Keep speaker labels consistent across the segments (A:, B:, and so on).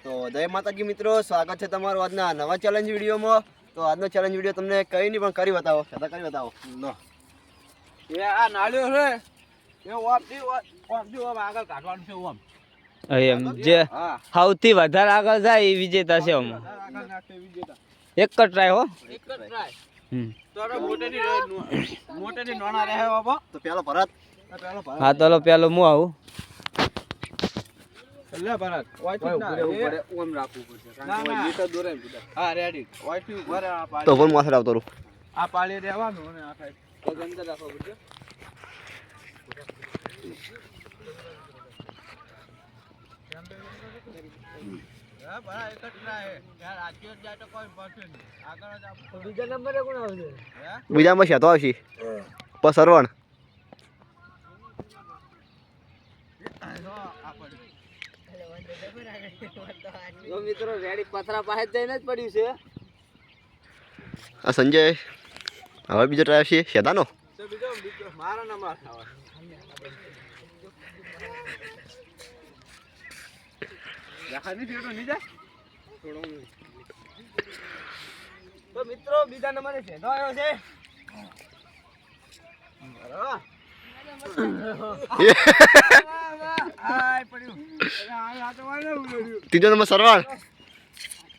A: તો જય માતાજી મિત્રો, સ્વાગત છે તમારું આજના નવા ચેલેન્જ વિડીયોમાં. તો આજનો ચેલેન્જ વિડીયો તમને કઈ નહીં પણ કરી બતાવો. છતાં કરી બતાવો. લો
B: એ આ નાળ્યો છે એ ઓપથી આગળ કાઢવાનું છે ઓમ.
C: એમ જે સૌથી વધારે આગળ જાય એ વિજેતા છે. આમ એક જ ટ્રાય હો,
B: એક જ ટ્રાય. તો મોટેથી નાના રહે બાબા.
A: તો પેલો ભરત.
C: હા તો લો પેલો હું આવું.
B: લે ભરત ઓયથી ના પડે ઓમ રાખવું પડશે કારણ કે લીટર દોરે કીધા. હા રેડી ઓયથી ઉપર આ
A: તો
B: પાડી
A: પણ માથે આવતો રહું.
B: આ પાડી રહેવાનું અને આ સાઈડ પગ અંદર રાખવો પડશે. હા ભરા એક જ ટ્રાય યાર આજે જ જાય તો કોઈ પડશે નહીં. આગળ જ આપો. બીજા નંબરે કોણ આવશે? હે
A: બીજામાં છે તો આવશે પણ સરવણ.
B: જો મિત્રો રેડી પથરા પાસે જઈને જ પડ્યું છે.
A: આ સંજય હવે બીજો ટ્રાય છે શેતાનો.
B: તો બીજો મારા નંબર ખાવા દેખાની ફેરો નહીં જાય થોડો. તો મિત્રો બીજા નંબરે છે તો આવ્યો છે. આય પડ્યું. આ તો વાળો ઉડ્યું.
A: ત્રીજો નંબર સરવણ.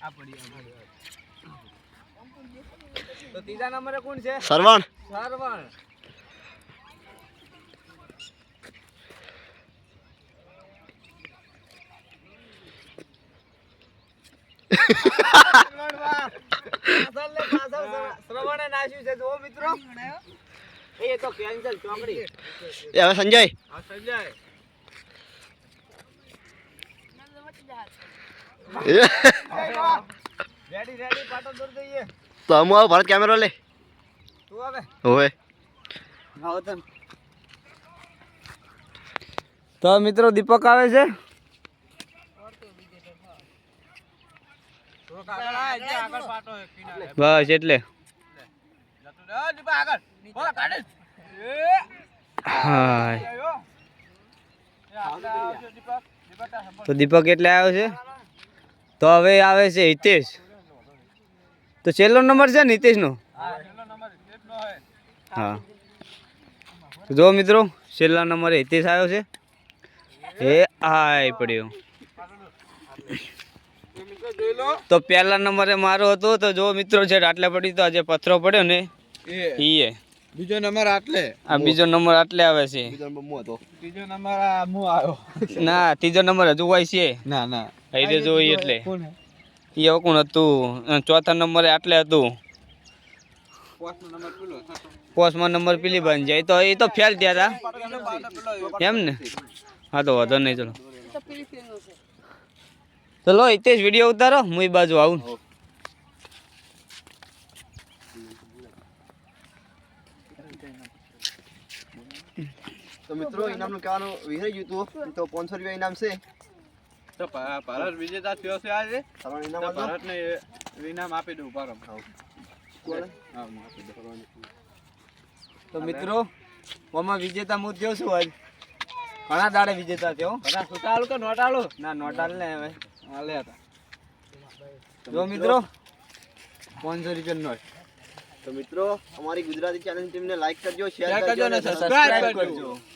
B: આ પડ્યું. તો ત્રીજા નંબરે કોણ છે?
A: સરવણ.
B: સરવણ. શ્રવણે નાખ્યું છે જો મિત્રો. એ તો કેન્સલ ચોકડી.
A: એ હવે સંજય.
B: આ સંજય રેડી રેડી પાટો દોર દઈએ.
A: તો હું આવું ભરત કેમેરો લે.
B: તું આવે
A: હોવે.
B: આવો તમ.
C: તો મિત્રો દીપક આવે છે.
B: થોડોક આગળ આ જે આગળ પાટો એક કિનારે.
C: બસ એટલે
B: જતો રે દીપા આગળ. બોલા કાઢે. એ
C: હાય.
B: આયો. એ આગળ આવજો દીપક. દીપક તા
C: તો દીપક એટલે આવ્યો છે. તો હવે આવે છે હિતેશ. તો છેલ્લો નંબર છે ને હિતેશનો.
B: હા છેલ્લો નંબર એટલો હે.
C: હા તો જો મિત્રો છેલ્લા નંબરે હિતેશ આવ્યો છે. એ આય પડ્યો.
B: તો મિત્રો જોઈ લો.
C: તો પહેલા નંબરે મારો હતો. તો જો મિત્રો છે આટલે પડી. તો આજે પથરો પડ્યો ને
B: એ
C: એ
B: બીજો નંબર આટલે.
C: આ બીજો નંબર આટલે આવે છે.
A: બીજો નંબર હું હતો.
B: ત્રીજો નંબર આ મુ આવ્યો.
C: ના ત્રીજો નંબર હજુ હોય છે.
B: ના ના
C: અહીં જોઈ એટલે
B: કોણ હે?
C: એ હવે કોણ હતું. ચોથા નંબરે આટલે હતું.
B: પાંચમો નંબર પેલો.
C: પોસ્ટમાં નંબર પેલી બન જાય. તો એ તો ફેલ થયા હતા એમ ને. હા તો વાંધો નહીં. ચલો ચલો હિતેશ વિડીયો ઉતારો. હું એ બાજુ આવું.
A: તો મિત્રો ઇનામનું કહેવાનું વિસરી ગયું હતું. તો 500 રૂપિયા ઇનામ છે.
B: તો ભારત વિજેતા થયો છે આજે.
A: સરવણ
B: તો
A: ઇનામ હતો.
B: ભારતને ઇનામ આપી દઉં પારો.
A: કોને?
B: હા હું આપી દઉં.
C: તો મિત્રો ઓમાં વિજેતા હું થયો છું આજ. ઘણા દાડે વિજેતા થયો.
B: બધા સુટાળું કે નોટાળું?
C: ના નોટાલ ને હવે
B: હા લે હતા.
C: જો મિત્રો 500 રૂપિયા નોટ.
A: તો મિત્રો અમારી ગુજરાતી ચેનલ ટીમને લાઈક કરજો, શેર
B: શેર
A: કરજો
B: કરજો
A: અને
B: ને
A: સબસ્ક્રાઇબ
B: સબસ્ક્રાઇબ
A: કરજો.
B: કરજો.